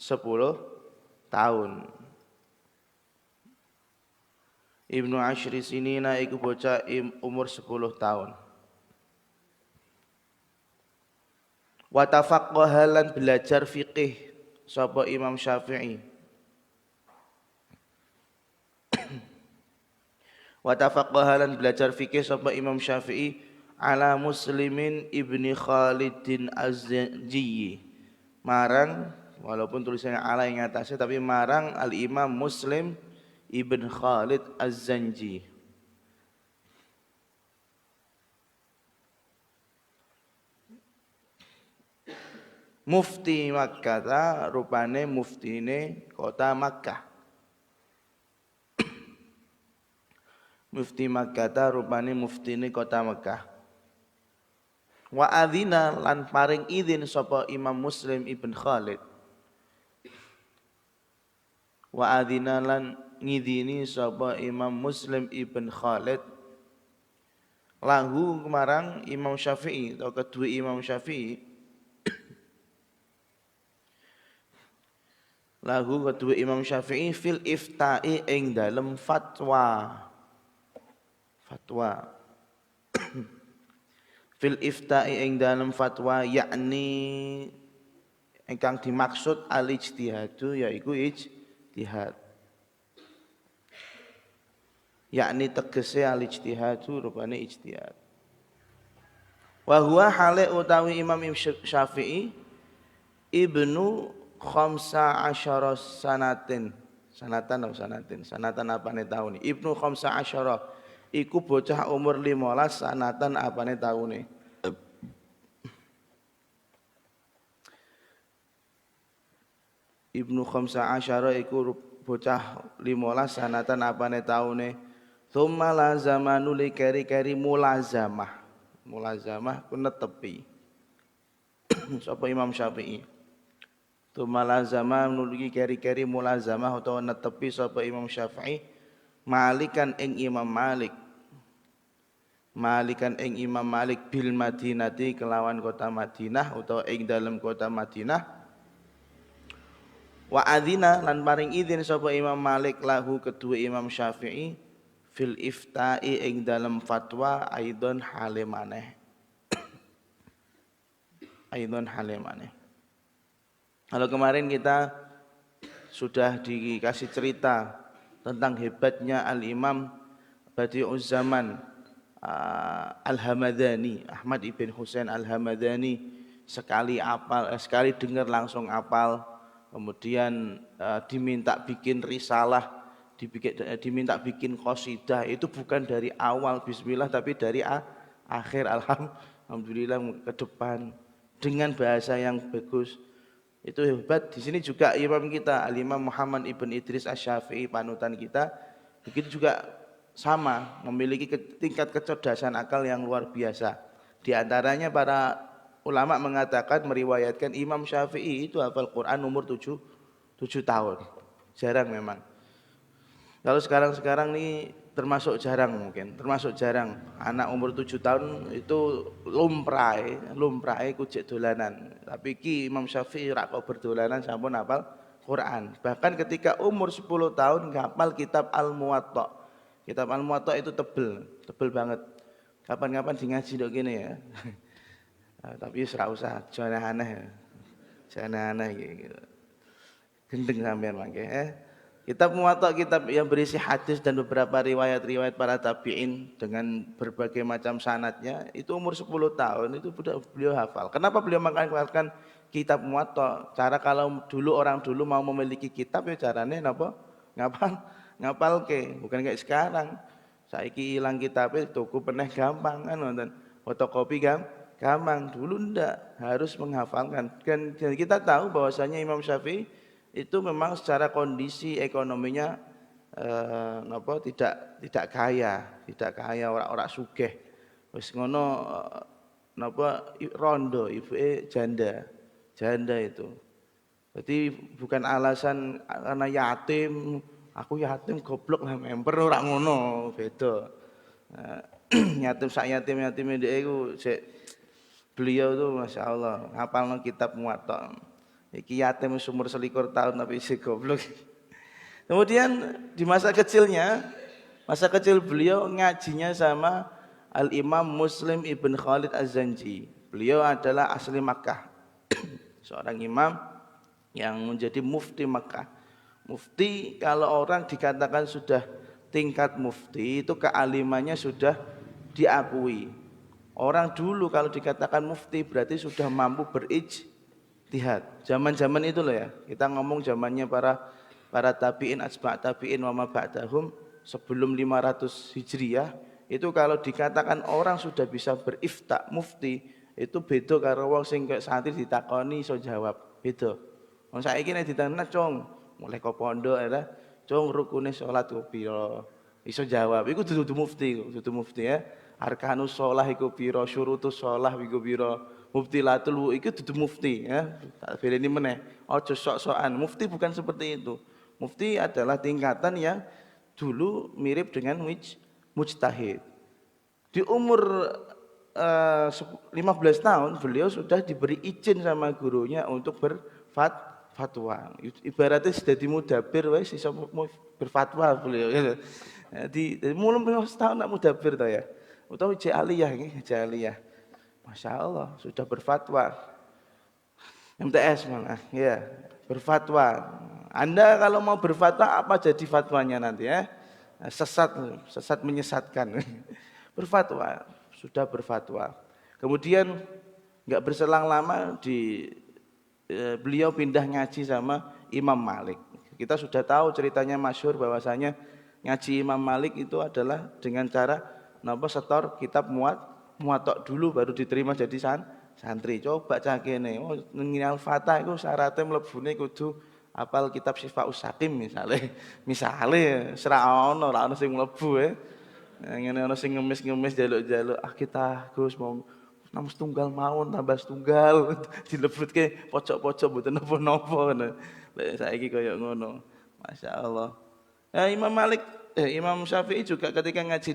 10 tahun. Ibnu Ashri sinina iku bocah umur 10 tahun. Wa tafaqqaha lan belajar fiqih sapa Imam Syafi'i. Wa tafaqqaha lan belajar fikih sapa Imam Syafi'i ala Muslimin ibni Khalidin Az-Zanji. Marang walaupun tulisannya ala yang atasnya tapi marang Al Imam Muslim ibn Khalid Az-Zanji. Mufti Makkah, rupane muftine kota Makkah. Mufti Makkah rupane muftine kota Makkah. Wa adzina lan paring izin sapa Imam Muslim ibn Khalid. Wa adzina lan ngidini sapa Imam Muslim ibn Khalid lahu marang Imam Syafi'i atau kedua Imam Syafi'i. Lahu kedua Imam Syafi'i fil ifta'i ing dalem fatwa. Fatwa. Fil ifta'i ing dalem fatwa yakni ingkang dimaksud al ijtihadu yaiku ijtihad. Yakni tegese al ijtihadu rupane ijtihad. Wa huwa hale utawi Imam Syafi'i ibnu khamsa asyara sanatan apane taune ibnu khamsa asyara iku bocah umur 15 sanatan apane taune. Ibnu khamsa asyara iku bocah 15 sanatan apane taune. Tsumma lazama nuli keri-keri mulazamah ku netepi sapa Imam Syafi'i. Tsumma lazama nuli keri-keri mulazamah utawa netepi sapa Imam Syafi'i Malikan ing Imam Malik. Malikan ing Imam Malik bil Madinati kelawan kota Madinah utawa ing dalem kota Madinah. Wa adzina lan paring izin sapa Imam Malik lahu kedua Imam Syafi'i fil ifta'i ing dalem fatwa aidon hale maneh. Aidon hale maneh. Kalau kemarin kita sudah dikasih cerita tentang hebatnya Al-Imam Badi'uz Zaman Al-Hamadani, Ahmad ibn Husain Al-Hamadani, sekali dengar langsung apal, kemudian diminta bikin risalah, diminta bikin qasidah, itu bukan dari awal bismillah tapi dari akhir alhamdulillah ke depan dengan bahasa yang bagus. Itu hebat. Di sini juga imam kita Al-Imam Muhammad ibn Idris Asy-Syafi'i panutan kita begitu juga sama, memiliki tingkat kecerdasan akal yang luar biasa. Di antaranya para ulama mengatakan meriwayatkan Imam Syafi'i itu hafal Quran umur 7 tahun. Jarang memang. Kalau sekarang nih termasuk jarang anak umur 7 tahun itu lumrahe kujek dolanan. Tapi ki Imam Syafi'i rak kok berdolanan sampun hafal Quran. Bahkan ketika umur 10 tahun hafal kitab Al-Muwatta. Kitab Al-Muwatta itu tebel banget. Kapan-kapan di ngaji dok gini ya. Tapi ora usah jangan aneh gitu. Gendeng sampean mangke Kitab Muwatta, kitab yang berisi hadis dan beberapa riwayat-riwayat para tabi'in dengan berbagai macam sanadnya, itu umur 10 tahun itu beliau hafal. Kenapa beliau mengangkat kitab Muwatta? Cara kalau orang dulu mau memiliki kitab ya caranya napa? Ngapal ke, bukan kayak sekarang. Saiki ilang kitabnya tuku peneh gampang kan nonton. Fotokopi gampang. Dulu ndak, harus menghafalkan. Dan kita tahu bahwasanya Imam Syafi'i itu memang secara kondisi ekonominya tidak kaya orang sugih. Wis ngono rondo ibuke janda itu. Jadi bukan alasan karena yatim, aku yatim goblok lah member ora ngono, beda. Yatim sak yatime dhek iku beliau tuh Masya Allah hafalno kitab Muwatta. Iki yatim umur 21 tahun tapi si goblok. Kemudian di masa kecil beliau ngajinya sama Al-Imam Muslim Ibn Khalid Az-Zanji. Beliau adalah asli Makkah. Seorang imam yang menjadi mufti Makkah. Mufti, kalau orang dikatakan sudah tingkat mufti, itu kealimannya sudah diakui. Orang dulu kalau dikatakan mufti berarti sudah mampu berijtihad. Zaman-zaman itu loh ya. Kita ngomong zamannya para tabi'in, asba' tabi'in wa ma ba'dahum sebelum 500 Hijriah, itu kalau dikatakan orang sudah bisa berifta mufti, itu beda karo wong sing kayak santri ditakoni iso jawab. Beda. Wong saiki nek ditanya, "Cung, mulai kok pondok ya, cung rukune salat ku pira?" Iso jawab. Iku dudu mufti ya. Arkanus shalah iku pira, syurutus shalah iku pira, mubtilatul wudu iku dudu mufti ya. Tak bedeni meneh. Aja sok-sokan. Mufti bukan seperti itu. Mufti adalah tingkatan yang dulu mirip dengan mujtahid. Di umur 15 tahun beliau sudah diberi izin sama gurunya untuk berfatwa. Ibaratnya sudah dimudabir wis iso berfatwa beliau gitu. Jadi mulai 15 tahun nak mudabir to ya. Utawa jaliyah nggih, jaliyah. Masya Allah sudah berfatwa. MTS malah ya, berfatwa. Anda kalau mau berfatwa apa jadi fatwanya nanti ya? Sesat menyesatkan. Berfatwa, sudah berfatwa. Kemudian nggak berselang lama beliau pindah ngaji sama Imam Malik. Kita sudah tahu ceritanya masyhur bahwasanya ngaji Imam Malik itu adalah dengan cara setor kitab muwatta dulu baru diterima jadi santri. Coba cak kene, nginal fatah itu syaratnya mlebune kudu apal kitab Syifaus Sakim misale ora ono sing mlebu ngene ono sing ngemis-ngemis jaluk-jaluk kita Gus mau namus tunggal mawon tambah tunggal dilebutke pojok-pojok mboten napa-napa ngono. Lek saiki koyo ngono. Masyaallah. Imam Syafi'i juga ketika ngaji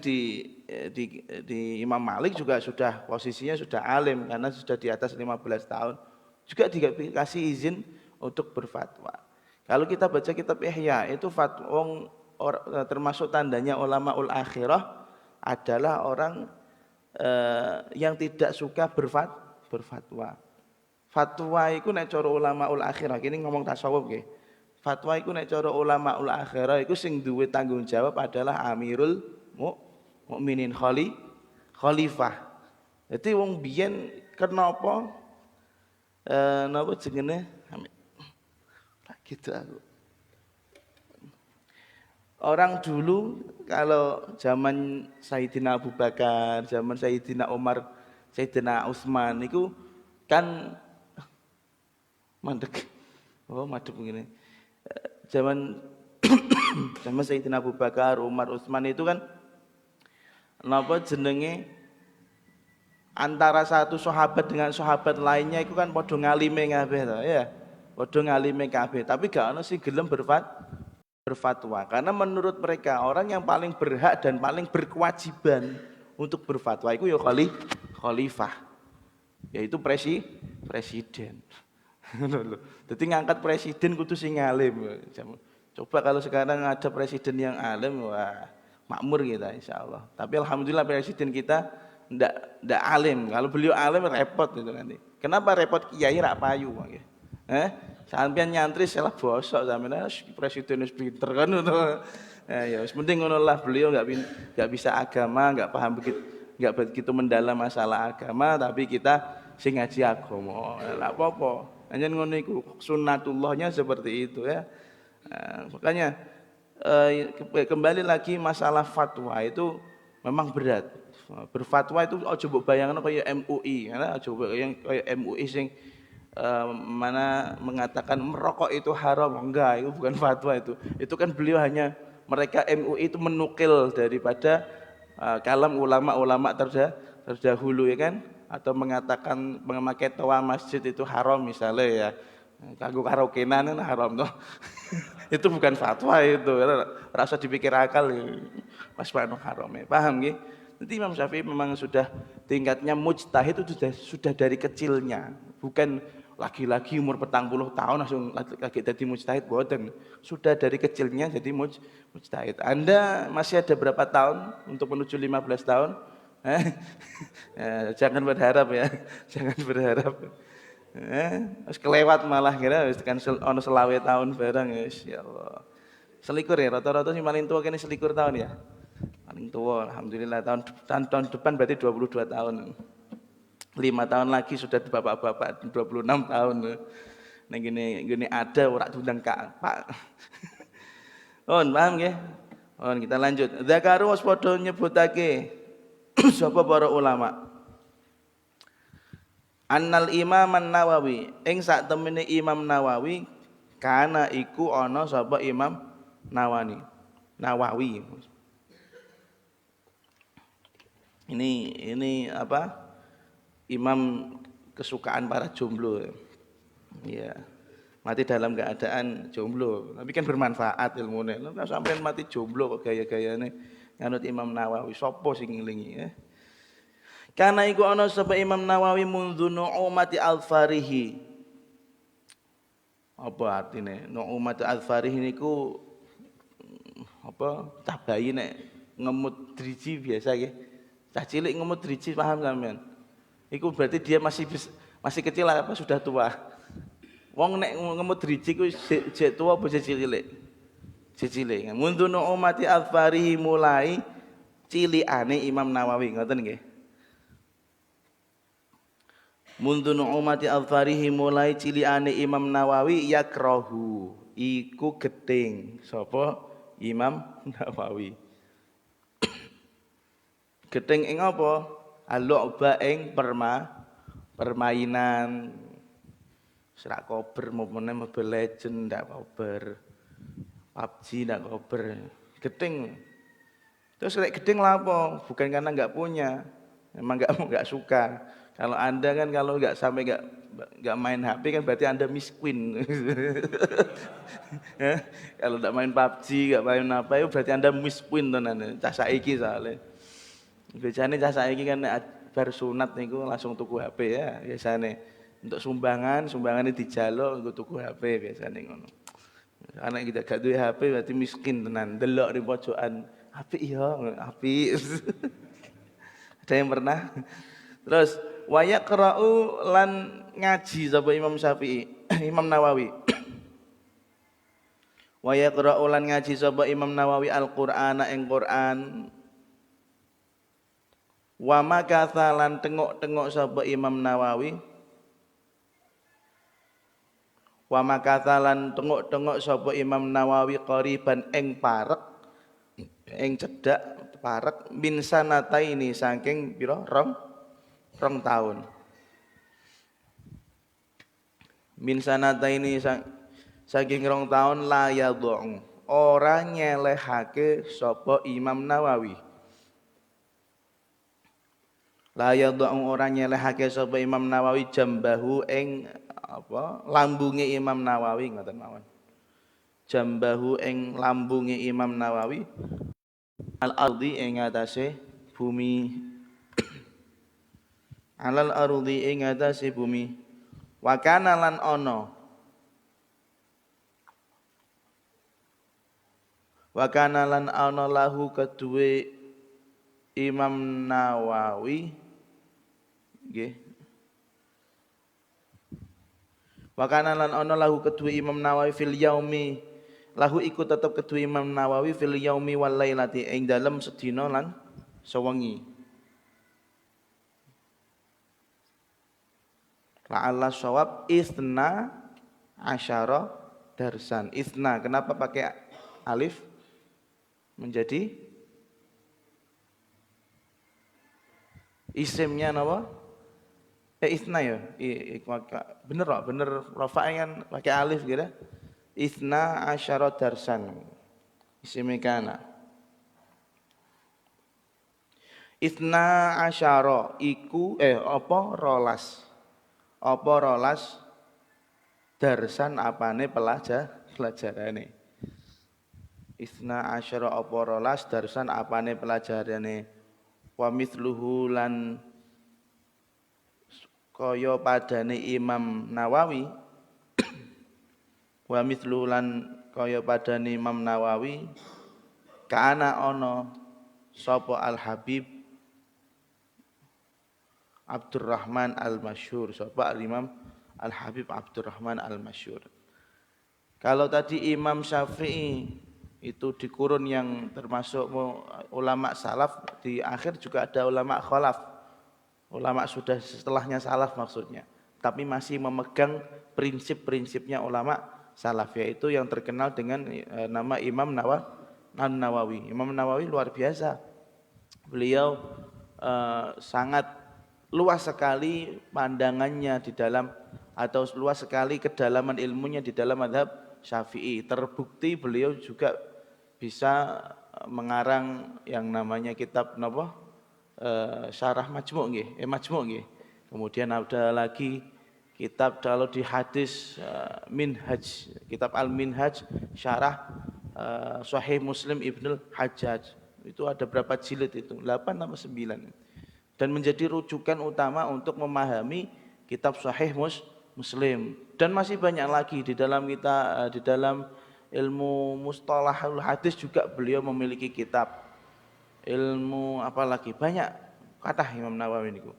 di Imam Malik juga sudah posisinya sudah alim karena sudah di atas 15 tahun. Juga dikasih izin untuk berfatwa. Kalau kita baca kitab Ihya itu fatwa termasuk tandanya ulamaul akhirah adalah orang yang tidak suka berfatwa. Fatwa itu nek cara ulamaul akhirah, ini ngomong tasawuf nggih. Fatwa itu nek cara ulamaul akhirah iku sing duwe tanggung jawab adalah Amirul Mukminin Khalifah. Jadi wong biyen kenapa napa jenenge gitu aku. Orang dulu kalau zaman Sayyidina Abu Bakar, zaman Sayyidina Umar, Sayyidina Utsman itu kan mandek. Oh, madep begini. Zaman Sayyidina Abu Bakar, Umar, Utsman itu kan napa jenenge antara satu sahabat dengan sahabat lainnya itu kan padha ngalime kabeh to ya. Padha ngalime kabeh, tapi gak ono sing gelem berfatwa karena menurut mereka orang yang paling berhak dan paling berkewajiban untuk berfatwa itu ya khalifah, yaitu presiden. Jadi ngangkat presiden kudu sing alim. Coba kalau sekarang ada presiden yang alim, wah makmur kita insyaallah. Tapi alhamdulillah presiden kita ndak alim. Kalau beliau alim repot itu nanti. Kenapa repot? Kiai rak payu nggih. Sampeyan nyantri salah bosok sampeyan presiden wis pinter kan ngono. Ya wis penting ngono lah, beliau enggak bisa agama, enggak paham begitu mendalam masalah agama, tapi kita sing ngaji agama. Lah apa-apa. Hanya ngono iku sunnatullahnya seperti itu ya. Makanya kembali lagi masalah fatwa itu memang berat. Berfatwa itu aja mbok bayangno kaya MUI, ya aja kaya MUI sing mana mengatakan merokok itu haram. Enggak, itu bukan fatwa itu. Itu kan beliau hanya mereka MUI itu menukil daripada kalam ulama-ulama terdahulu ya kan, atau mengatakan memakai toa masjid itu haram misalnya ya. Kanggo karaokean kan haram toh. Itu bukan fatwa itu. Rasa dipikir akal Mas Pano haram ya. Paham nggih? Jadi Imam Syafi'i memang sudah tingkatnya mujtahid itu sudah dari kecilnya. Bukan lagi-lagi umur 40 tahun langsung lagi jadi mujtahid, boten. Sudah dari kecilnya jadi mujtahid. Anda masih ada berapa tahun untuk menuju 15 tahun? Ya, jangan berharap ya, jangan berharap. Wis kelewat malah kira wis kan ono selawe tahun barang ya Allah. Selikur ya, rata-rata sing paling tua kene selikur tahun ya. Paling tua alhamdulillah tahun depan berarti 22 tahun. 5 tahun lagi sudah bapak-bapak 26 tahun. Neng gini ada ora diundang Pak. Paham nggih? Kita lanjut. Zakaru wis padha nyebutake sapa para ulama. Annal Imam Nawawi, ing sak temene Imam Nawawi kana iku ana sapa Imam Nawawi. Ini apa? Imam kesukaan para jomblo. Ya. Mati dalam keadaan jomblo. Tapi kan bermanfaat ilmunya. Lah sampean mati jomblo kok gaya-gayane nganut Imam Nawawi. Sopo sing ngelingi ya? Karena iku ana sapa Imam Nawawi mundu nu'umati al-farihi. Apa artine? Nu'umati al-farihi niku apa? Cah bayi nek ngemut driji biasa nggih. Cah cilik ngemut driji paham sampean? Iku berarti dia masih kecil apa sudah tua. Wong nek ngemut driji ku jek tua apa jek cilik? Jek cilik. Mundu nu'umati al-farihi mulai cilikane Imam Nawawi ngoten nggih. Mundu nu'umati al-farihi mulai ciliane Imam Nawawi yakrahu iku gedeng sapa Imam Nawawi. Gedeng ing apa? Al-lu'ba ing permainan. Serak kober maupun Mobile Legend ndak kober. PUBG ndak kober. Gedeng. Terus lek gedeng lah apa? Bukan karena enggak punya. Memang enggak suka. Kalau Anda kan kalau nggak sampai nggak main HP kan berarti Anda miskin. Ya, kalau nggak main PUBG, nggak main apa itu berarti Anda miskin tenan. Cah saiki soalnya. Biasanya cah saiki kan bar sunat niku langsung tuku HP ya biasanya. Untuk sumbangan ini dijaluk untuk tuku HP biasanya ngono. Karena kita gak duwe HP berarti miskin tenan. Delok di pojokan, apik ya, apik. Ada yang pernah? Terus wa yaqra'u lan ngaji sapa Imam Syafi'i, Imam Nawawi. Wa yaqra'u lan ngaji sapa Imam Nawawi Al-Qur'ana ing Qur'an. Wa makatha lan tengok-tengok sapa Imam Nawawi. Wa makatha lan tengok-tengok sapa Imam Nawawi qariban ing parek ing cedhak parek min sanataini saking pira rong tahun. Min sanataini saking rong tahun la yadhung ora nyelehake sapa Imam Nawawi. La yadhung ora nyelehake sapa Imam Nawawi jambahu ing apa lambunge Imam Nawawi ngoten mawon. Jambahu ing lambunge Imam Nawawi al-ardi ing atase bumi. Alal ardi ing atase bumi. Wa kana lan ana. Wa kana lan ana lahu kedue Imam Nawawi nggih. Wa kana lan ana lahu kedue Imam Nawawi fil yaumi lahu iku tetep kedue Imam Nawawi fil yaumi wal lailati ing dalem sedina lan sewengi. La'alla shawab isna asyara darsan. Isna kenapa pakai alif? Menjadi isimnya napa? Isna ya. Bener kok, bener rafa' kan pakai alif gitu. Isna asyara darsan. Isimnya kana. Isna asyara iku apa rolas. Apa rolas darsan apane pelajarane. Isna asyara apa rolas darsan apane pelajarane. Wa mithluhu lan kaya padane Imam Nawawi wa mithlu lan kaya padane Imam Nawawi kana ana sapa Al Habib Abdurrahman Al-Masyhur, sapa Imam Al Habib Abdurrahman Al-Masyhur. Kalau tadi Imam Syafi'i itu di kurun yang termasuk ulama salaf, di akhir juga ada ulama khalaf. Ulama sudah setelahnya salaf maksudnya, tapi masih memegang prinsip-prinsipnya ulama salaf, yaitu yang terkenal dengan nama Imam Nawawi. Imam Nawawi luar biasa. Beliau sangat luas sekali pandangannya di dalam, atau luas sekali kedalaman ilmunya di dalam mazhab Syafi'i. Terbukti beliau juga bisa mengarang yang namanya kitab Syarah Majmu' nggih, Majmu' nggih. Kemudian ada lagi kitab kalau di hadis Minhaj, kitab Al-Minhaj Syarah Sahih Muslim Ibnul Hajjaj. Itu ada berapa jilid itu? 8 atau 9. Dan menjadi rujukan utama untuk memahami kitab Sahih Muslim. Dan masih banyak lagi di dalam di dalam ilmu mustalahul hadis juga beliau memiliki kitab. Ilmu apalagi banyak kata Imam Nawawi niku.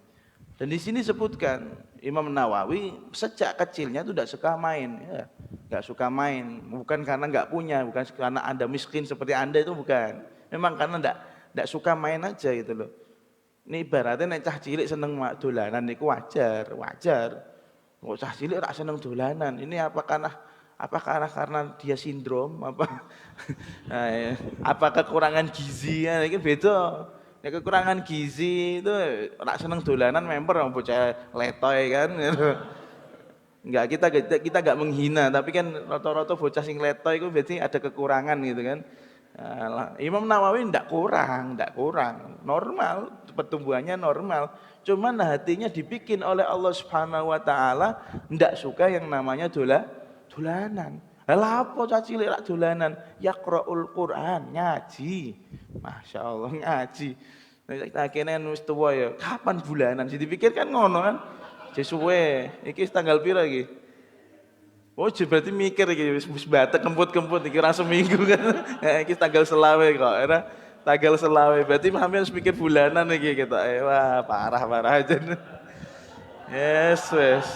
Dan di sini sebutkan Imam Nawawi sejak kecilnya itu tidak suka main, ya. Enggak suka main, bukan karena enggak punya, bukan karena Anda miskin seperti Anda, itu bukan. Memang karena enggak suka main aja gitu loh. Ini ibaratnya nek cah cilik seneng dolanan niku wajar. Kok cah cilik ora seneng dolanan. Ini apakah karena dia sindrom apa kekurangan gizi ya, ini beda. Ya, kekurangan gizi itu ora seneng dolanan member bocah letoy kan gitu. Enggak, kita enggak menghina, tapi kan rata-rata bocah sing letoy itu berarti ada kekurangan gitu kan. Imam Nawawi enggak kurang, normal, pertumbuhannya normal. Cuman hatinya dibikin oleh Allah Subhanahu wa taala enggak suka yang namanya dolanan. Lah apa caci cilik rak dolanan? Yaqraul Quran, ngaji. Masya Allah ngaji. Nek kene wis tuwa ya, kapan bulanan? Dipikir kan ngono kan. Sesuwe, iki tanggal pira iki? Oh, berarti mikir iki wis batek kemput-kemput iki ra seminggu kan. Iki tanggal selawe kok. Era tanggal selawe. Berarti hampir harus mikir bulanan iki kita. Wah, parah aja. Yes, wes.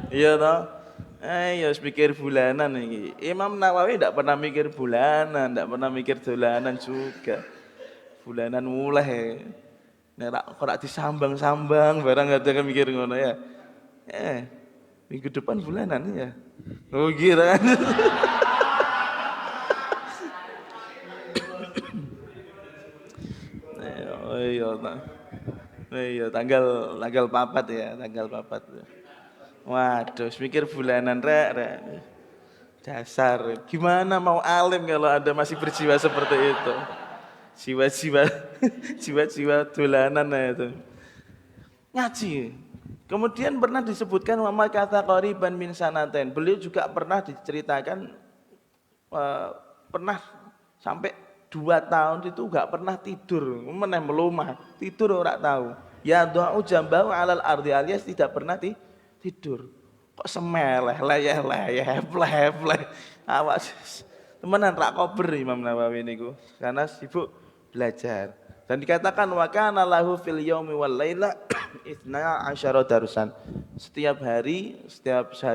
Iya toh? Ya pikir bulanan ini. Imam Nawawi tidak pernah mikir bulanan, tidak pernah mikir dolanan juga. Bulanan mulai. Nek ora disambang-sambang barang enggak ada mikir ngono ya. Minggu depan bulanan ya. Oh kira kan. Iya, tanggal 4 ya, tanggal 4. Waduh, mikir bulanan rek. Dasar, gimana mau alim kalau Anda masih berjiwa seperti itu? Jiwa-jiwa dolanan itu. Ngaji. Kemudian pernah disebutkan wa kata qariban min sanaten. Beliau juga pernah diceritakan pernah sampai 2 tahun itu enggak pernah tidur, meneh melumah, tidur ora tahu. Ya doa jambahu alal ardi, alias tidak pernah tidur. Kok semeleh leyeh pleh. Awas temenan rak kober Imam Nawawi niku karena sibuk belajar. Dan dikatakan wa kana lahu fil yaumi wal laila 12 darusan. Setiap hari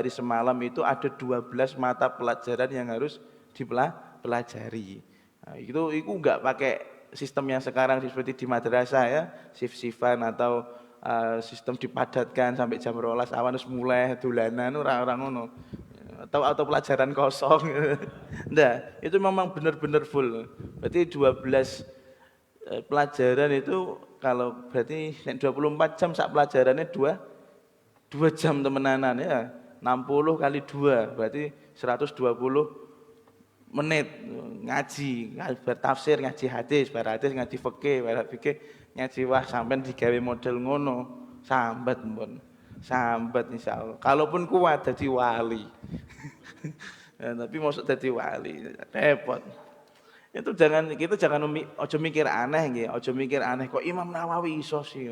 semalam itu ada 12 mata pelajaran yang harus dipelajari. Nah, itu enggak pakai sistem yang sekarang seperti di madrasah ya, shift-shiftan atau sistem dipadatkan sampai jam 12 awan terus mulai dolanan orang ngono. Atau pelajaran kosong. Ndak, itu memang benar-benar full. Berarti 12 pelajaran itu kalau berarti 24 jam sak pelajarannya 2 jam temenanan ya. 60 kali 2 berarti 120 menit ngaji, bertafsir, ngaji hadis, ngaji fikih, ngaji wah sampean digawe model ngono, sambat pun. Sambat insyaallah. Kalaupun kuat jadi wali. Ya, tapi maksud jadi wali repot. Itu kita jangan ojo mikir aneh nggih, ojo mikir aneh kok Imam Nawawi iso sih.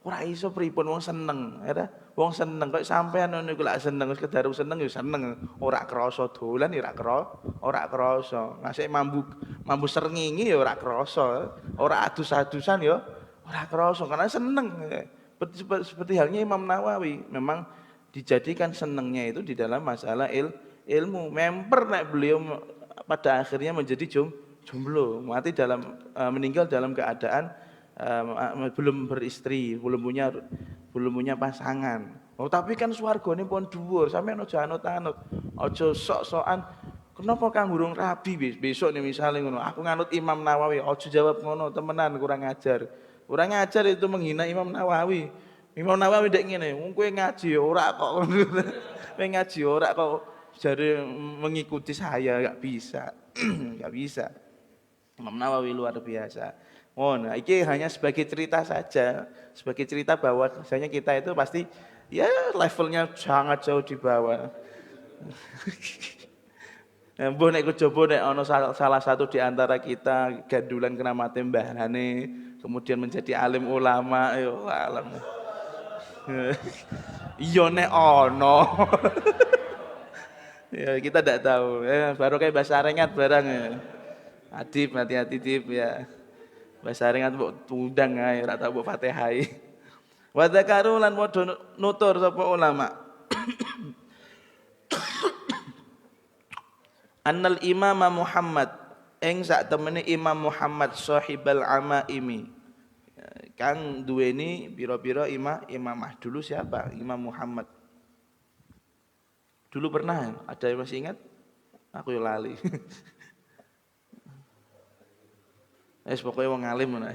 ora iso pripun wong seneng, ya. Wong seneng kok sampean ngono iku lak seneng wis kedaru seneng ya seneng, ora krasa dolan ya ora krasa. Ngasih mambu srengenge ya ora krasa, ora adus-adusan ya ora krasa karena seneng. Seperti halnya Imam Nawawi, memang dijadikan senengnya itu di dalam masalah ilmu. Memper nek beliau pada akhirnya menjadi jomblo, meninggal dalam keadaan belum beristri, belum punya pasangan. Oh, tapi kan swargane pun dhuwur, sampeyan aja anut-anut. Aja sok-sokan kenapa kang burung rabi besok nih misalnya ngono. Aku nganut Imam Nawawi, aja jawab ngono, temenan kurang ajar. Kurang ajar itu menghina Imam Nawawi. Imam Nawawi ndek ngene, wong kowe ngaji ya ora kok. Kowe ngaji ora kok jare mengikuti saya, enggak bisa. Enggak bisa. Imam Nawawi luar biasa. Oh, nah ini hanya sebagai cerita saja, sebagai cerita bahwa misalnya kita itu pasti ya levelnya sangat jauh di bawah. Mbah nek kejaba nek ana salah satu di antara kita gandulan kramate mbahane, kemudian menjadi alim ulama, yo alam. Iya nek ana. Ya kita tidak tahu. Baru kayak bahasa Arengat barang ya. Adib, hati-hati Dip ya. Bahasa Arengat mbok tundang ae, ora tau mbok Fatihai. Wa dzakaru lan padha nutur sapa ulama. Annal Imam Muhammad ing sak temene Imam Muhammad sahibal amaimi. Kang duweni pira-pira imamah. Dulu siapa? Imam Muhammad. Dulu pernah, ada yang masih ingat? Aku yo lali. Pokoknya wong alim ngono.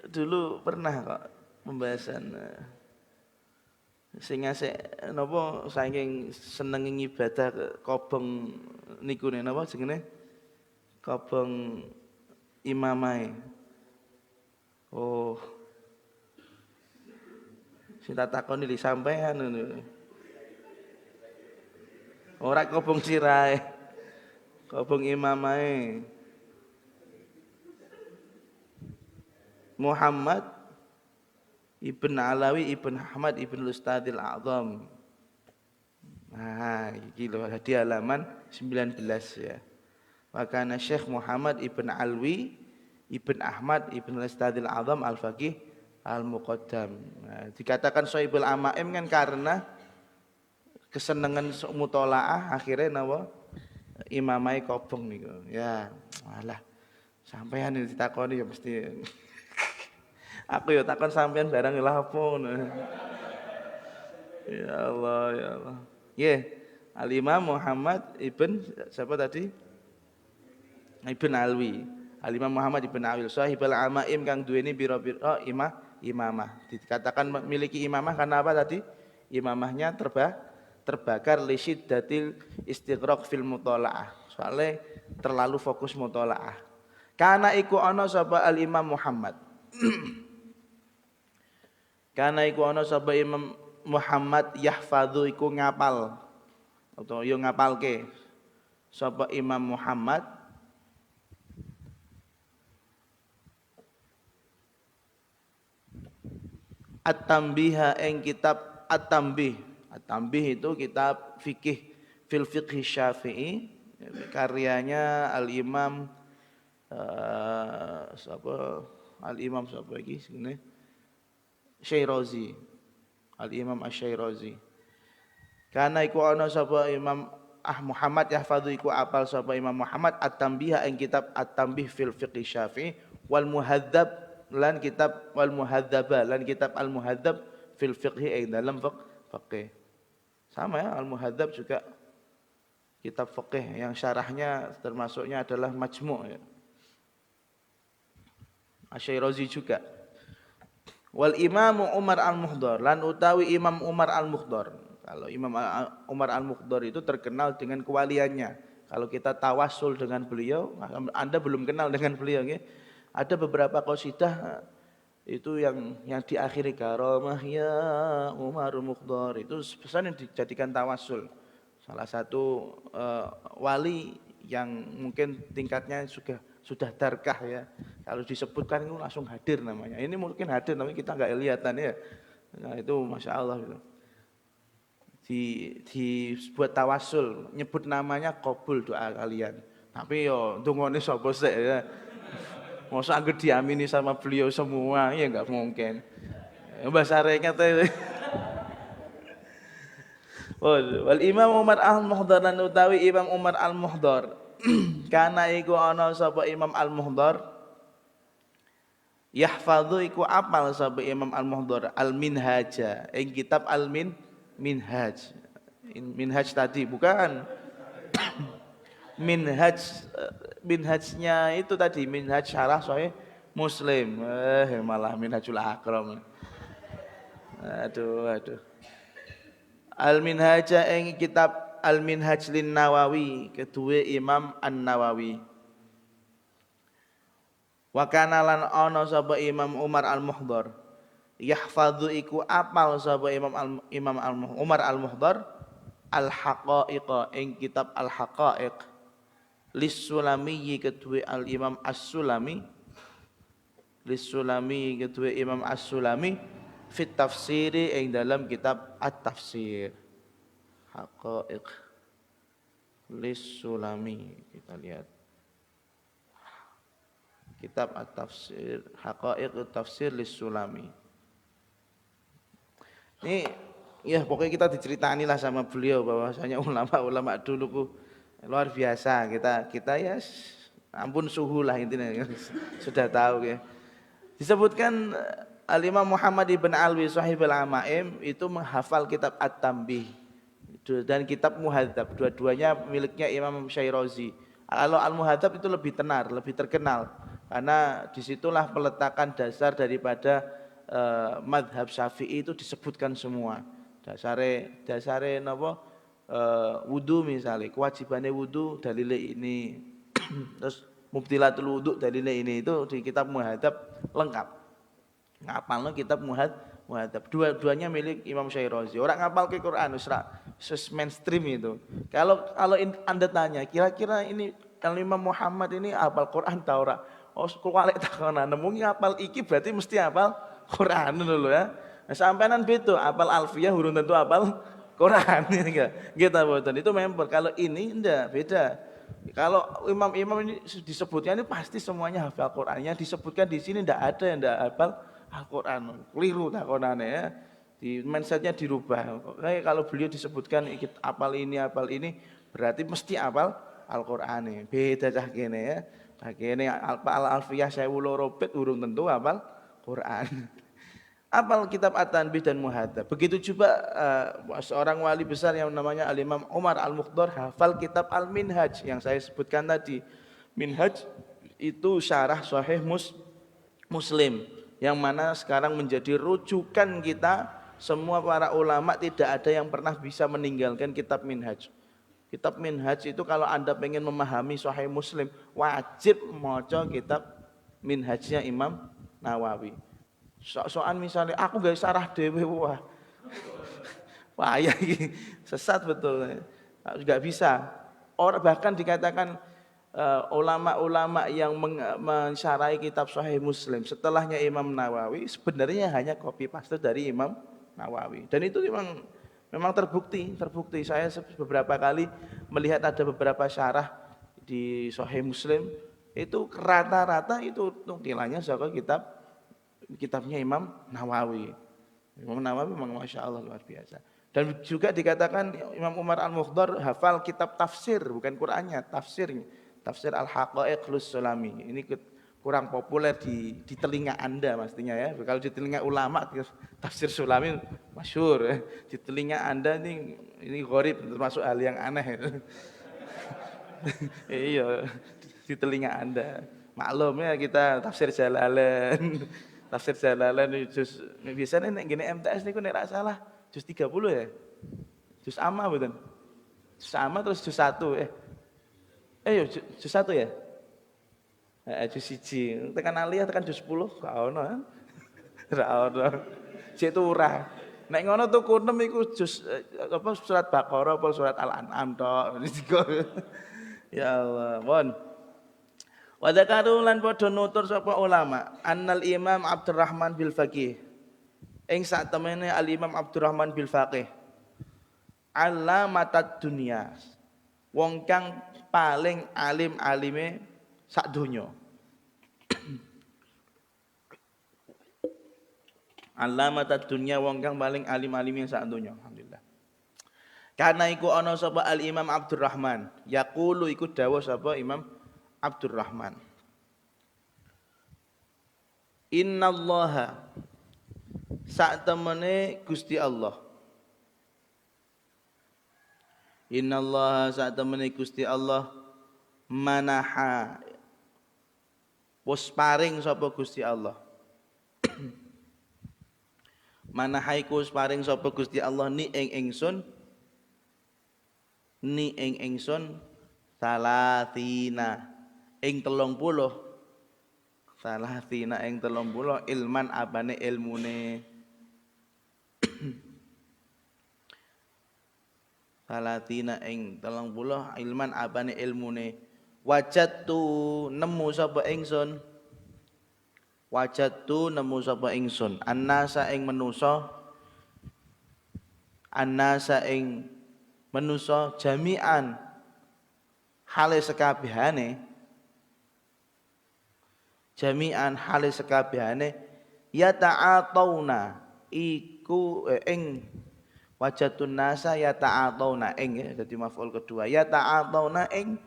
Dulu pernah kok pembahasan sing asik napa saking seneng ibadah kobong niku napa jenenge? Kobong imamai. Oh. Sing tak takoni li sampean ngono. Ora kobong sirahe. Kobong imamai. Muhammad Ibn Alawi Ibn Ahmad Ibn Ustadil A'zam. Nah, iki lho di halaman 19 ya. Makana Syekh Muhammad Ibn Alwi Ibn Ahmad Ibn Ustadil A'zam Al-Faqih Al-Muqaddam. Nah, dikatakan Sohibul Amaim kan karena kesenangan mutolaah akhirnya napa imamai kobong niku. Ya, alah. Sampean ditakoni ya mesti. Aku ya takon sampean barang lha apa ngono. Ya Allah, ya Allah. Nggih. Al-Imam Muhammad Ibn siapa tadi? Ibn Alwi. Al-Imam Muhammad Ibn Alwi sahibul amaim kang duweni pira-pira imamah. Dikatakan memiliki imamah karena apa tadi? Imamahnya terbakar lisyiddatil istighraq fil mutalaah. Soalnya terlalu fokus mutalaah. Kana iku ana sapa al Imam Muhammad. Kana iku ana sapa Imam Muhammad yahfadzu iku ngapal atau yo ngapalke sapa Imam Muhammad At-Tanbiha ing kitab At-Tanbih. At-Tanbih itu kitab fikih fil fiqh Syafi'i, karyanya Al-Imam Al-Imam sapa iki sini? Syairazi. Al-Imam Asy-Syairazi. Karena iku ana sapa Imam Muhammad yahfadzu iku apal sapa Imam Muhammad At-Tanbih ing kitab At-Tanbih fil fiqh Syafi'i wal Muhadzab lan kitab wal Muhadzaba lan kitab Al-Muhadzab fil fiqh ing dalam fiqh. Sama ya, Al-Muhadzab juga kitab fiqh yang syarahnya termasuknya adalah Majmu' ya. Asy-Syairazi juga. Wal Imam Umar Al-Mukhdar lan utawi Imam Umar Al-Mukhdar. Kalau Imam Umar Al-Mukhdar itu terkenal dengan kewaliannya. Kalau kita tawasul dengan beliau, Anda belum kenal dengan beliau ya. Ada beberapa qasidah itu yang diakhiri karamah ya Umar Al-Mukhdar itu pesan yang dijadikan tawasul. Salah satu wali yang mungkin tingkatnya sudah darkah ya. Kalau disebutkan itu langsung hadir namanya. Ini mungkin hadir tapi kita nggak lihatan ya. Nah, itu Masya Allah gitu. Dibuat tawasul, nyebut namanya kabul doa kalian. Tapi yo dungone sapa sik ya. Masa angger diamini sama beliau semua ya nggak mungkin. Bahasa Arabnya teh. Wal Imam Umar Al-Muhdar lan utawi Imam Umar Al-Muhdar. Kana iku ana sapa Imam Al-Muhdar. Yahfadzu iku apal sapa Imam Al-Muhdar Al-Minhaja. Ing kitab Minhaj. Minhaj tadi bukan. Minhajnya itu tadi Minhaj syarah Sahih Muslim. Malah Minhajul Akram. Aduh. Al-Minhaj ing kitab Al-Minhaj lin Nawawi kedue Imam An-Nawawi. Wa kana lan ana sapa Imam Umar Al-Muhdar yahfadzu iku apal sapa Imam Umar Al-Muhdar al-haqa'iq ing kitab al-haqa'iq lis-Sulami kedue al-Imam As-Sulami lis-Sulami kedue Imam As-Sulami fit tafsiri ing dalam kitab at-tafsir haqa'iq lis-Sulami. Kita lihat kitab at-tafsir haqa'iq at-tafsir lis-Sulami. Ini ya pokoknya kita diceritani lah sama beliau bahwasanya ulama-ulama dulu ku luar biasa. Kita ya ampun suhu lah intinya sudah tahu ya. Disebutkan Al-Imam Muhammad ibn Alwi Sahibul Amaim itu menghafal kitab At-Tanbih dan kitab Muhadzab. Dua-duanya miliknya Imam Syairazi. Kalau Al-Muhadzab itu lebih tenar, lebih terkenal karena disitulah peletakan dasar daripada madhab Syafi'i itu disebutkan semua. Dasare napa wudu misalnya, kewajibannya wudu dalile ini. Terus mubtilatul wudu dalile ini itu di kitab Muhadzab lengkap. Ngapalno kitab Muhadzab. Dua-duanya milik Imam Syairazi. Orang ngapal ke Quran mainstream itu. Kalau Anda tanya, kira-kira ini kalau Imam Muhammad ini hafal Quran ta ora? Oh, kuwalek takonan. Mungkin hafal iki berarti mesti hafal Quran dulu ya. Nah, sampeanan beda, hafal Alfiyah urung tentu hafal Quran enggak. Gitu mboten. Itu member. Kalau ini enggak, beda. Kalau imam-imam ini disebutnya ini pasti semuanya hafal Qurannya. Disebutkan di sini enggak ada yang enggak hafal Al-Quran, keliru takonane ya. Di mindsetnya dirubah. Kayak kalau beliau disebutkan apal ini berarti mesti apal Al-Quran. Beda cah kene ya. Cah kene Al-Alfiyah 1200 bet urung tentu apal Quran. Apal kitab At-Tanbih dan Muhadzab. Begitu juga seorang wali besar yang namanya Al-Imam Umar Al-Muhdar hafal kitab Al-Minhaj yang saya sebutkan tadi. Minhaj itu syarah Sahih Muslim. Yang mana sekarang menjadi rujukan kita, semua para ulama tidak ada yang pernah bisa meninggalkan kitab Minhaj. Kitab Minhaj itu kalau Anda pengen memahami Sahih Muslim, wajib maca kitab Minhajnya Imam Nawawi. Soal misalnya aku gak sarah dewe, wah ya sesat betul, nggak bisa. Orang bahkan dikatakan ulama-ulama yang mensyarahi kitab Sahih Muslim setelahnya Imam Nawawi sebenarnya hanya copy paste dari Imam Nawawi, dan itu memang terbukti. Saya beberapa kali melihat ada beberapa syarah di Sahih Muslim itu rata-rata itu nukilanya soal kitabnya Imam Nawawi. Imam Nawawi memang Masya Allah luar biasa. Dan juga dikatakan Imam Umar Al-Muhdar hafal kitab tafsir, bukan Qur'annya, tafsirnya. Tafsir Al-Haqa'iq Lis-Sulami. Ini kurang populer di telinga Anda pastinya ya. Kalau di telinga ulama tafsir Sulami masyhur ya. Di telinga Anda ini gharib, termasuk hal yang aneh. Iya, di telinga Anda. Maklum ya kita tafsir Jalalain. Tafsir Jalalain juz biasanya nek gini MTS niku nek ra salah juz 30 ya. Juz amma mboten. Juz amma terus juz 1 juz 1 ya? Juz 1. Tekan aliyah tekan juz 10 gak ono kan? Ra ono. Cek ora. Nek ngono tuh kunem iku juz surat Baqarah apa surat Al-An'am tok. Ya Allah, mohon. Wa dzakaru lan padha nutur sapa ulama annal Imam Abdurrahman bil Faqih ing sak temene Al Imam Abdurrahman bil Faqih alamatad dunya wong kang paling alim-alime sak donya. Alamatad dunya wong kang paling alim-alime sak donya. Alhamdulillah. Karena iku ana sapa Al Imam Abdurrahman, yaqulu iku dawuh sapa Imam Abdurrahman. Innallaha sak temene Gusti Allah. Innallaha sak temene Gusti Allah manaha wis paring sapa Gusti Allah. Manaha iku wis paring sapa Gusti Allah ni ing ingsun salatina ing 30 ilman abane ilmune salatina ing 30 ilman abane ilmune wajadtu nemu sapa ingsun annasa ing manusa jami'an hale sekabehane ya ta'atauna iku ing wajatun nasa ya ta'atauna ing ya dadi maf'ul kedua ya ta'atauna ing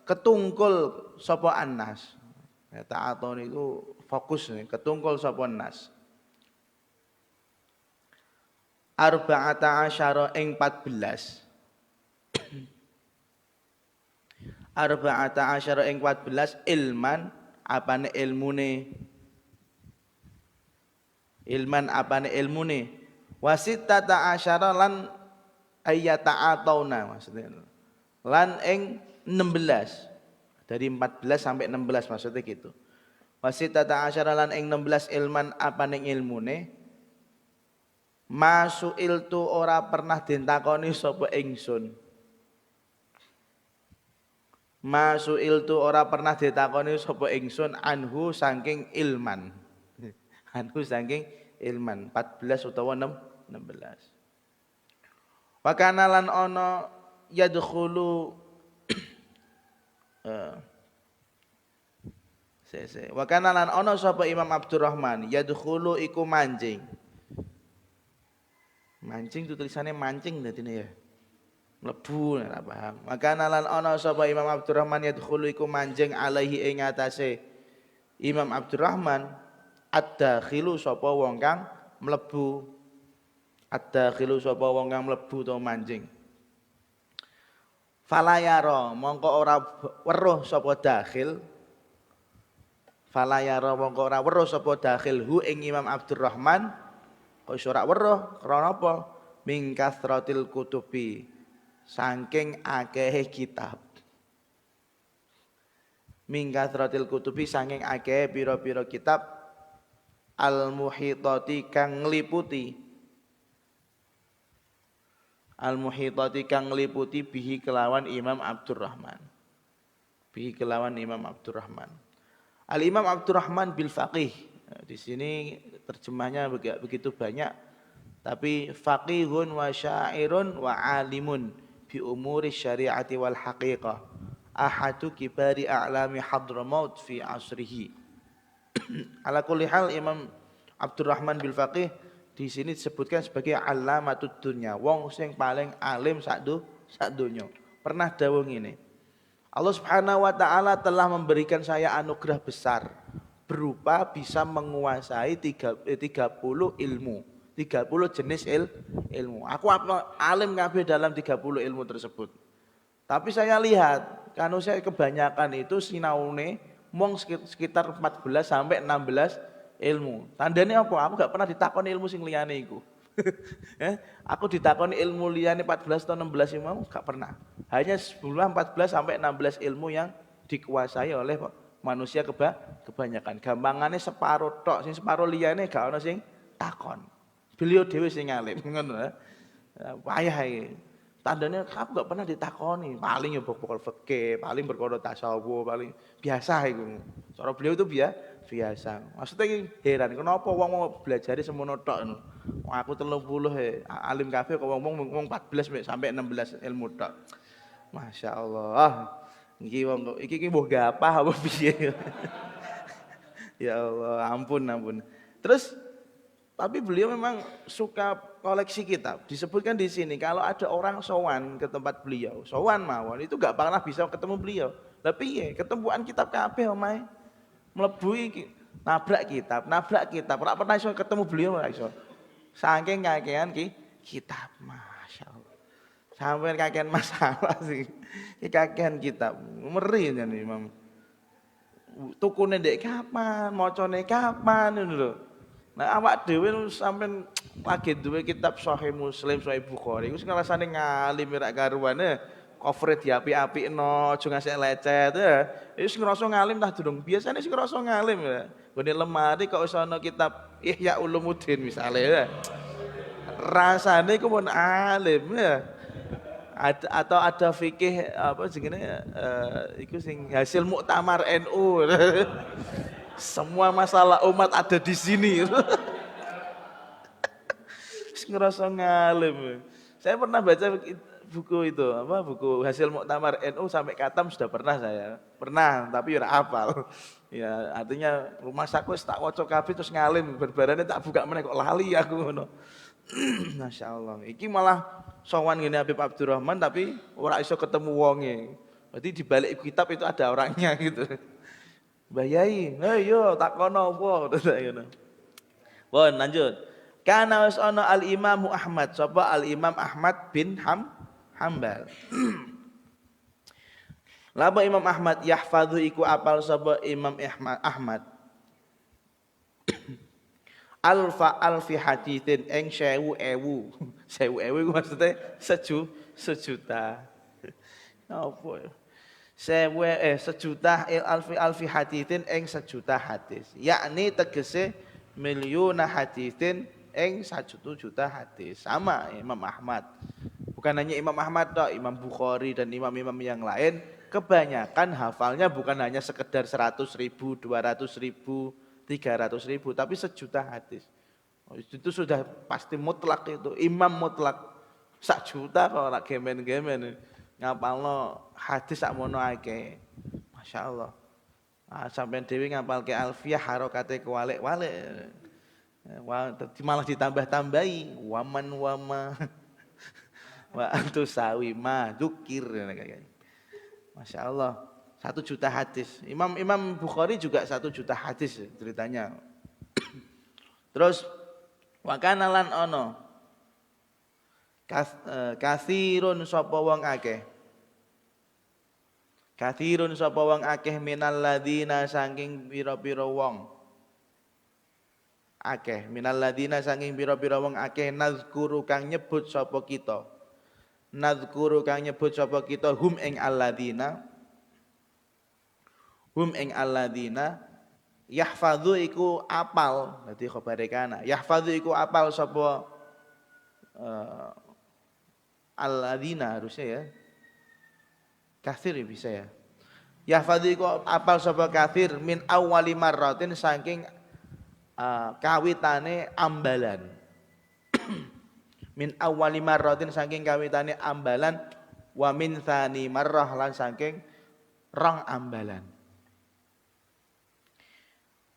ketungkul sapa annas ya ta'atauna itu fokus nih ketungkul sapa annas arba'ata asyara ing 14 arba'ata asyara ing 14 ilman apane ilmune wasittata asyara lan ayyata atauna maksudnya lan ing 16 dari 14 sampai 16 maksudnya gitu wasittata asyara lan ing 16 ilman apane ilmune masuiltu ora pernah ditakoni sapa ingsun. Masuiltu ora pernah ditakoni sapa ingsun anhu saking ilman. Anhu saking ilman 14 utawa 16. Wa kana lan ana yadkhulu Wa kana lan ana sapa Imam Abdurrahman yadkhulu iku mancing. Mancing itu tulisannya mancing dadine ya. Mlebu ora paham. Maka nalan ana sapa Imam Abdurrahman yadkhulu iku manjing alaihi ing atase Imam Abdurrahman ad-dakhilu sapa wong kang mlebu. Ad-dakhilu sapa wong kang mlebu to manjing. Falayara mongko ora weruh sapa dakhil. Falayara mongko ora weruh sapa dakhil hu ing Imam Abdurrahman. Kok ora weruh krana apa? Min kasratil kutubi. Saking akehe kitab. Min kasratil kutubi saking akehe pira-pira kitab al-muhitati kang ngliputi. Al-muhitati kang ngliputi bihi kelawan Imam Abdurrahman. Bihi kelawan Imam Abdurrahman. Al-Imam Abdurrahman bil Faqih. Di sini terjemahnya begitu banyak, tapi faqihun wa syairun wa alimun bi umuri syariati wal haqiqah ahadu kibari a'lami Hadramaut fi asrihi. Ala kulli hal Imam Abdurrahman bil Faqih di sini disebutkan sebagai alamatud dunya, wong sing paling alim sak donya. Pernah dawuh ngene, Allah Subhanahu wa taala telah memberikan saya anugerah besar berupa bisa menguasai 30 ilmu, 30 jenis ilmu. Aku alim kabeh dalam 30 ilmu tersebut. Tapi saya lihat, kan saya kebanyakan itu sinaune mong sekitar 14 sampai 16 ilmu. Tandane apa? Aku gak pernah ditakoni ilmu sing liyane iku. Aku ditakoni ilmu liyane 14 atau 16 ilmu gak pernah. Hanya 14 sampai 16 ilmu yang dikuasai oleh manusia kebanyakan. Gampangannya separuh tok, sing separuh liyane gak ono sing takon. Beliau dhewe sing alim, ngono. Payah iki. Tandanya aku gak pernah ditakoni, paling ya pokok fikih, paling berkono tasawuf, paling biasa itu. Cara beliau itu biasa. Maksudnya ini heran, kenapa wong mau belajar semono tok ngono. Wong aku 30 alim kabeh kok wong 14 sampai 16 ilmu tok. Masya Allah. Iki wong iki mbuh gapah apa piye. Ya Allah, ampun. Terus tapi beliau memang suka koleksi kitab. Disebutkan di sini kalau ada orang sowan ke tempat beliau, sowan mawon itu gak pernah bisa ketemu beliau. Tapi ya ketemuan kitab kabeh omahe. Mlebu iki nabrak kitab. Ora pernah iso ketemu beliau ora iso. Saking kakean kitab, Masya Allah. Sampai kakean masalah sih. Iki kakean kitab. Meri jan Imam. Tukune ndek kapan, macane kapan ngono lho. Nah awak dhewe sampean lagi duwe kitab Sahih Muslim, Sahih Bukhari, iku sing rasane ngalim ora karuane, cover diapik-apikno, aja ngasih lecet ya. Wis ngrasa ngalim tah durung. Biasane sing ngrasa ngalim ya. Gone lemari kok wis ana kitab Ihya Ulumuddin misale ya. Rasane iku pun alim ya. Atau ada fikih apa jenenge iku sing hasil muktamar NU. Semua masalah umat ada di sini. Ngerasa ngalim. Saya pernah baca buku itu, buku hasil muktamar NU sampai katam sudah pernah saya. Pernah, tapi ora hafal. Ya, artinya rumah saku tak waca kabeh terus ngalim, berbarane tak buka meneh kok lali aku ngono. Masya Allah. Iki malah sowan ngene Habib Abdurrahman tapi ora iso ketemu wonge. Berarti di balik kitab itu ada orangnya gitu. Mbah Yai, yo takono apa ngono. Bon, lanjut. Kana wis ana Al Imam Ahmad, sapa Al Imam Ahmad bin Hambal. Lapa Imam Ahmad yahfadhu iku apal sapa Imam Ahmad. Alfi haditsin ing 1000 iku maksudnya sejuta. Apa ya? Sejuta alfi haditsin ing sejuta hadis. Yakni tegese milyuna haditsin ing 1 juta hadis. Sama Imam Ahmad. Bukan hanya Imam Ahmad tok, Imam Bukhari dan imam-imam yang lain kebanyakan hafalnya bukan hanya sekedar 100.000, 200.000, 300.000, tapi sejuta hadis. Itu sudah pasti mutlak itu, imam mutlak. 1 juta kok ora gemen-gemen. Ngapalno hadis sak mono akeh. Masya Allah. Sampeyan dhewe ngapalke alfiyah harokate kewalik-walik. Malah ditambah-tambahi waman wama wa antusawi ma dzukir. Masya Allah. 1 juta hadis. Imam Bukhari juga 1 juta hadis ceritanya. Terus wa kana lan ono kathirun sapa wong akeh. Kathirun sapa wong akeh minal ladina saking pira-pira wong. Akeh minal ladina saking pira-pira wong akeh nazkuru kang nyebut sapa kita. Nazkuru kang nyebut sapa kita hum ing alladina. Hum ing alladina yahfadzu iku apal, dadi khabare kana. Yahfadzu iku apal sapa alladina harusnya ya. Kathir ya bisa ya. Yahfadzu iku apal sapa kathir min awwali marratin saking kawitane ambalan. Min awwali marratin saking kawitane ambalan wa min tsani marrah lan saking rong ambalan.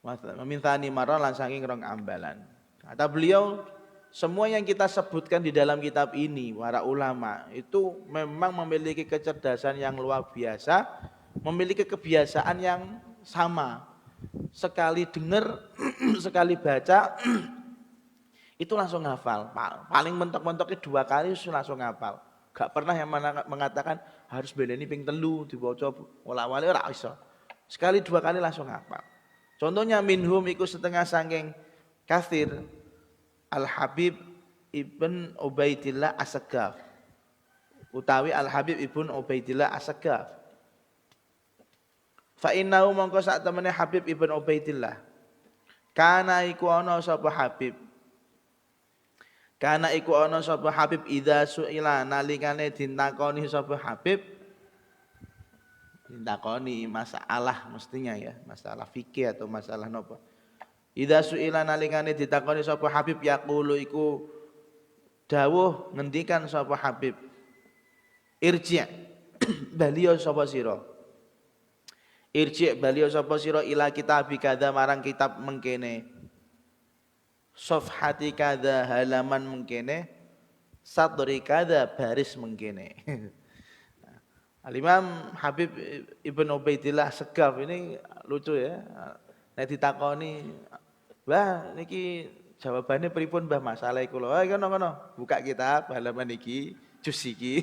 Memintani marah lan saking rong ambalan. Kata beliau, semua yang kita sebutkan di dalam kitab ini, para ulama itu memang memiliki kecerdasan yang luar biasa, memiliki kebiasaan yang sama. Sekali dengar, sekali baca, itu langsung hafal. Paling mentok-mentoknya 2 kali langsung hafal. Gak pernah yang mengatakan harus bedani ping 3 dibaca wala-wali ora iso. Sekali 2 kali langsung hafal. Contohnya minhum iku setengah saking kathir Al-Habib Ibn Ubaidillah As-Sagaf. Utawi Al-Habib Ibn Ubaidillah As-Sagaf. Fa innahu mongko sak temene Habib Ibn Ubaidillah. Kana iku ana sapa Habib. Kana iku ana sapa Habib idza suila nalikane ditakoni sapa Habib, ditakoni masalah mestinya ya, masalah fikih atau masalah napa. Idza suila nalikane ditakoni sapa Habib yaqulu iku dawuh ngendikan sapa Habib, irji' baliyo sapa sira. Irji' baliyo sapa sira ila kitab kadza marang kitab mengkene. Safhati kadza halaman mengkene, sadri kadza baris mengkene. Al-Imam Habib Ibn Ubaidillah Segaf ini lucu ya. Nek ditakoni, "Mbah niki jawabannya pripun Mbah masalah iku lho?" "Ah kono buka kitab halaman iki, juz iki,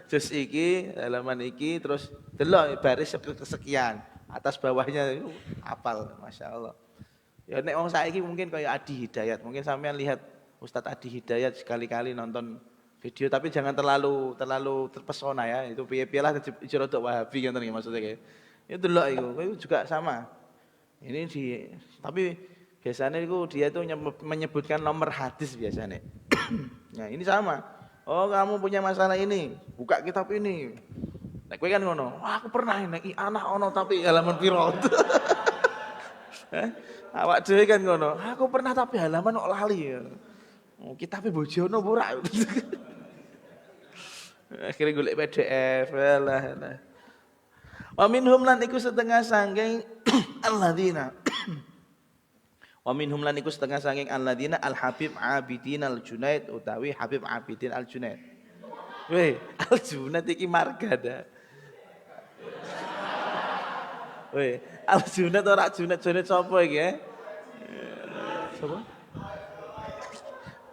juz iki, halaman iki terus delok baris sekian, atas bawahnya itu hafal, masyaallah." Ya nek wong saiki mungkin kayak Adi Hidayat, mungkin sampean lihat Ustadz Adi Hidayat sekali-kali nonton video, tapi jangan terlalu terpesona ya. Itu piye-piye lah rodok Wahabi ngoten nggih maksudnya kayak. Itu delok itu juga sama. Ini tapi biasanya itu dia itu menyebutkan nomor hadis biasanya. Nah, ini sama. Oh, kamu punya masalah ini, buka kitab ini. Nek kowe kan ngono. Wah, aku pernah nek anak ono tapi halaman piro. Awak dhewe kan ngono. Aku pernah tapi halaman kok lali. Oh, kitabe bojono ora. Akhirnya golek PDF lah. Wa minhum lan iku setengah sangking alladzina. Wa minhum lan iku setengah sangking alladzina Al-Habib Abidin Al-Junaid utawi Habib Abidin Al-Junaid. Weh, Al-Junaid iki marga dah. Weh, Al-Junaid ora Junaid sapa iki ya? Sapa?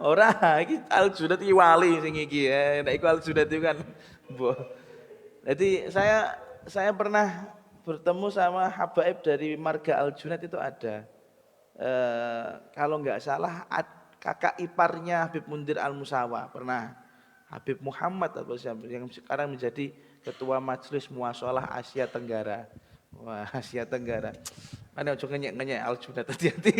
Ora, iki Al-Junaid iki wali sing iki ya. Nek iku Al-Junaid itu kan mbah. Jadi saya pernah bertemu sama habaib dari marga Al-Junaid itu ada. Kalau nggak salah kakak iparnya Habib Mundir Al-Musawa pernah. Habib Muhammad atau siapa yang sekarang menjadi ketua Majelis Muasalah Asia Tenggara. Wah, Asia Tenggara. Mana ojo ngenyek Al-Junaid hati-hati.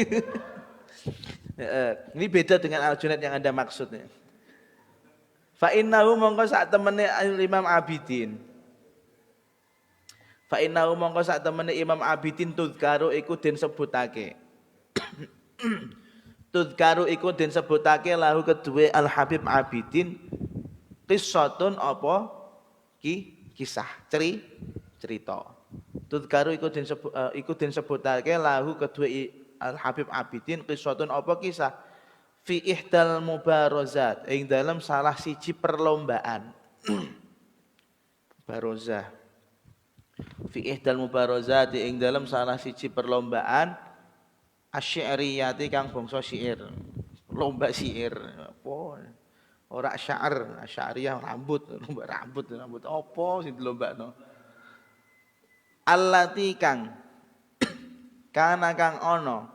Ini beda dengan Al-Junaid yang Anda maksudnya. Fa innahu mongko sak temene Imam Abidin. Fa innahu mongko sak temene Imam Abidin tudkaru iku den sebutake. Tudkaru iku den sebutake lahu kedue Al Habib Abidin qissatun apa kisah cerita. Tudkaru iku den sebutake lahu kedue Al Habib Abidin qissatun apa kisah fi ihdal mubarazat ing dalam salah siji perlombaan. Barozah fi ihdal mubarazat ing dalam salah siji perlombaan asy-syi'riyati kang bangsa syair. Lomba syair apa? Ora syair, syariah lomba rambut apa sing dilombakno? Allati kang kana kang ana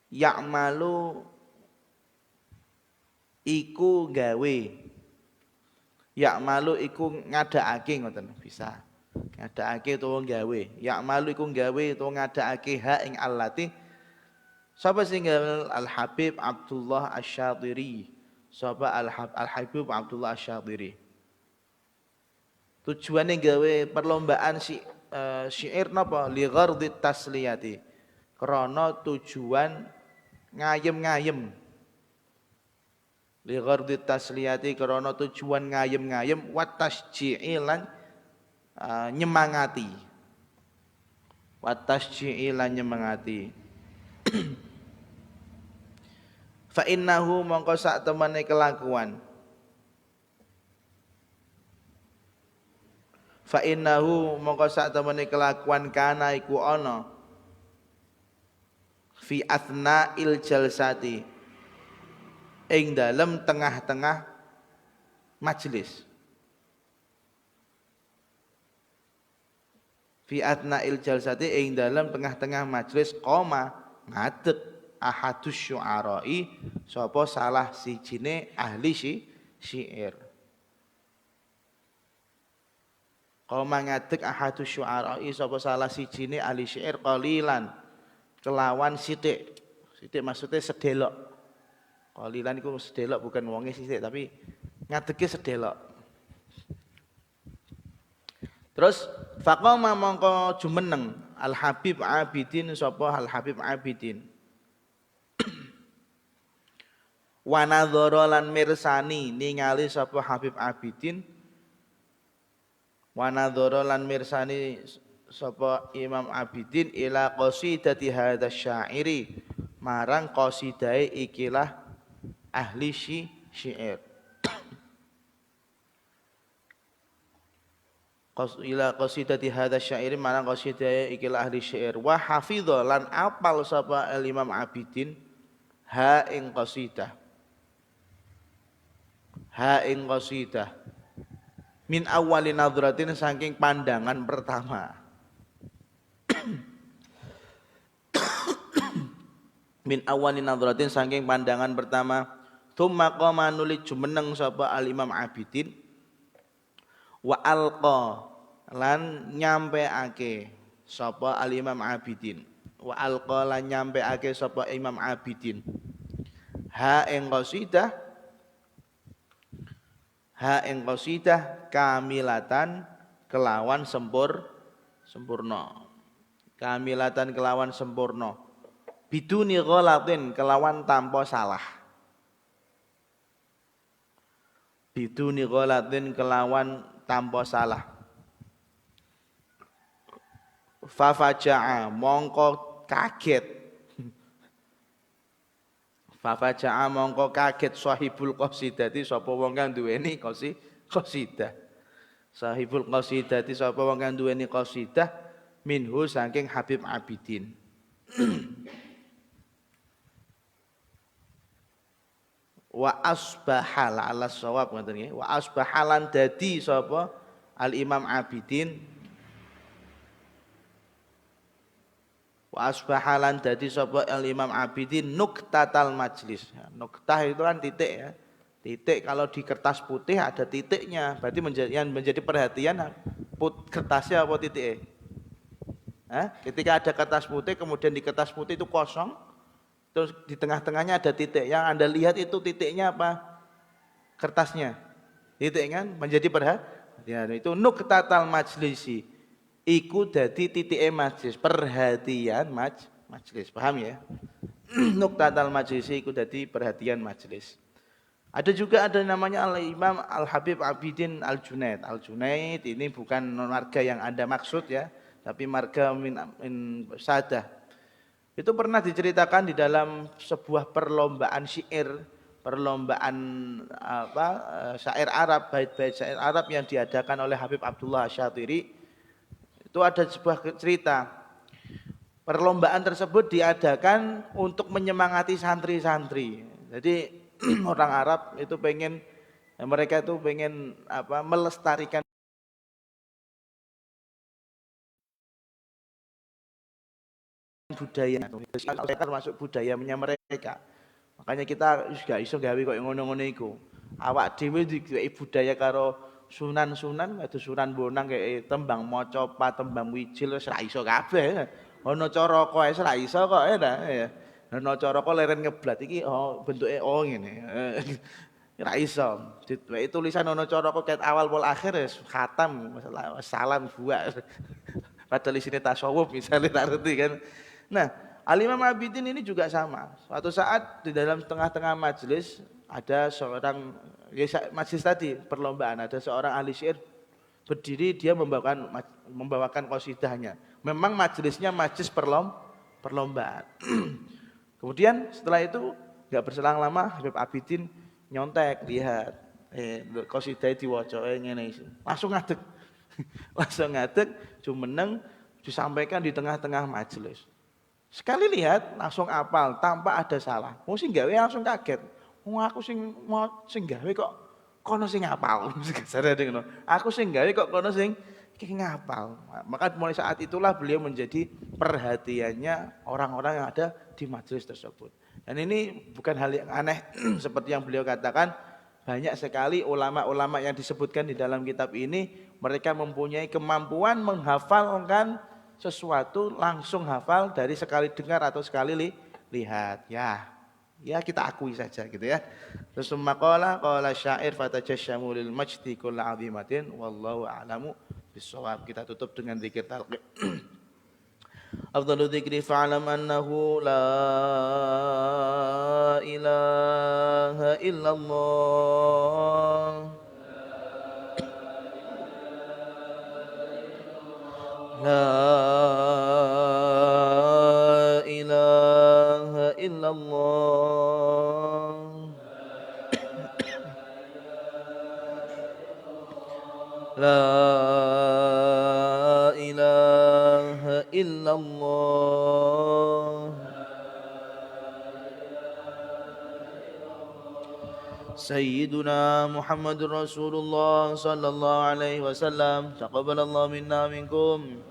ya'malu iku gawe. Ya'malu iku ngadakake ngoten bisa. Ngadakake utawa gawe. Ya'malu iku gawe utawa ngadakake ha ing allati. Sapa sing Al Habib Abdullah Asy-Syatiri. Sapa Al Habib Abdullah Asy-Syatiri. Tujuane gawe perlombaan syair napa? Li ghardhi tasliyati. Krana tujuan ngayem-ngayem. Li ghardhi tasliyati krana tujuan ngayem-ngayem wa tasji'i lan nyemangati. Wa tasji'i lan nyemangati. Fa innahu mongko sak temene kelakuan. Fa innahu mongko sak temene kelakuan kana iku ana fi athna'il jalsati ing dalem tengah-tengah majelis. Fi athna'il jalsati ing dalem tengah-tengah majelis qoma ngadeg ahadus syu'ara'i sapa salah sijine ahli syair. Qoma ngadeg ahadus syu'ara'i sapa salah sijine ahli syair qalilan kelawan sithik. Sithik maksudnya sedelok. Qalilan iku sedelok bukan wonge sithik tapi ngadege sedelok. Terus faqama mongko jumeneng Al Habib Abidin sapa Al Habib Abidin. Wa nadzara lan mirsani ningali sapa Habib Abidin. Wa nadzara lan mirsani sapa Imam Abidin ila qasidati hadza syairi marang qasidae ikilah ahli syair. Ila qasidati hadza syairi marang qasidae ikilah ahli syair wa hafidha lan apal sapa Imam Abidin ha ing qasidah. Ha ing qasidah min awwali nadratin saking pandangan pertama. Min awwali nadratin saking pandangan pertama. Tsumma qama nuli jumeneng sapa Al Imam Abidin wa alqa lan nyampeake sapa Al Imam Abidin. Wa alqa lan nyampeake sapa Imam Abidin ha ing qasidah. Ha ing qasidah kamilatan kelawan sempurna. Kamilatan kelawan sempurna. Biduni ghalatin kelawan tanpa salah. Biduni ghalatin kelawan tanpa salah. Fafaja'a mongko kaget. Fafaja'a mongko kaget sahibul qasidati sapa wong kang duweni qasidah. Sahibul qasidati sapa wong kang duweni qasidah minhu saking Habib Abidin. Wa asbahal ala shawab ngoten nggih. Wa asbahalan dadi sapa Al Imam Abidin. Wa asbahalan dadi sapa Al Imam Abidin nuktatal majlis. Nuktah itu kan titik ya. Titik kalau di kertas putih ada titiknya, berarti menjadi perhatian kertasnya apa titiknya? Ketika ada kertas putih kemudian di kertas putih itu kosong, terus di tengah-tengahnya ada titik. Yang Anda lihat itu titiknya apa? Kertasnya. Titik kan menjadi perhatian. Itu nuktatal majlisi. Iku dadi titike majlis, perhatian majlis. Paham ya? Nuktatal majlisi iku dadi perhatian majlis. Ada namanya Al Imam Al Habib Abidin Al Junaid. Al Junaid ini bukan marga yang Anda maksud ya, tapi marga min sadah. Itu pernah diceritakan di dalam sebuah perlombaan syair, perlombaan syair Arab, bait-bait syair Arab yang diadakan oleh Habib Abdullah Syatiri. Itu ada sebuah cerita. Perlombaan tersebut diadakan untuk menyemangati santri-santri. Jadi orang Arab itu mereka itu pengen melestarikan budaya, termasuk budayanya mereka. Makanya kita juga iso gawe kok ngono-ngono iku. Awak dhewe digawe budaya karo sunan-sunan, ada Sunan Bonang kayak tembang mocopa, tembang wijil wis ra iso kabeh. Ana caraka wis ra iso kok ya. Ana caraka leren ngeblat iki bentuke ngene. Ra iso. Ditweki tulisan ana caraka ket awal pol akhir wis khatam, salam buak. Padahal isine tasawuf misalnya tak ngerti kan. Nah, Al Imam Abidin ini juga sama. Suatu saat di dalam tengah-tengah majelis ada seorang majlis tadi perlombaan, ada seorang ahli syair berdiri, dia membawakan qasidahnya. Memang majelisnya majlis perlombaan. Kemudian setelah itu enggak berselang lama Habib Abidin nyontek, lihat qasidah diwaca ngene iki. Langsung ngadeg. Langsung ngadeg, jumeneng disampaikan di tengah-tengah majelis. Sekali lihat langsung apal tanpa ada salah. Wong sing gawe langsung kaget. Wong aku sing gawe kok kono sing ngapal. Aku sing gawe kok kono sing iki ngapal. Maka mulai saat itulah beliau menjadi perhatiannya orang-orang yang ada di majelis tersebut. Dan ini bukan hal yang aneh seperti yang beliau katakan. Banyak sekali ulama-ulama yang disebutkan di dalam kitab ini, mereka mempunyai kemampuan menghafalkan sesuatu langsung hafal dari sekali dengar atau sekali lihat. Ya, Ya kita akui saja gitu ya. Terus qala syair fatajasyamu lil majdi kull azimatin wallahu a'lamu bissawab. Kita tutup dengan zikir talqin. Afdalu dzikri fa'lam annahu la ilaha illallah. La ilaha illallah. La ilaha illallah. Sayyiduna Muhammadur Rasulullah sallallahu alaihi wasallam. Taqabbalallahu minna minkum.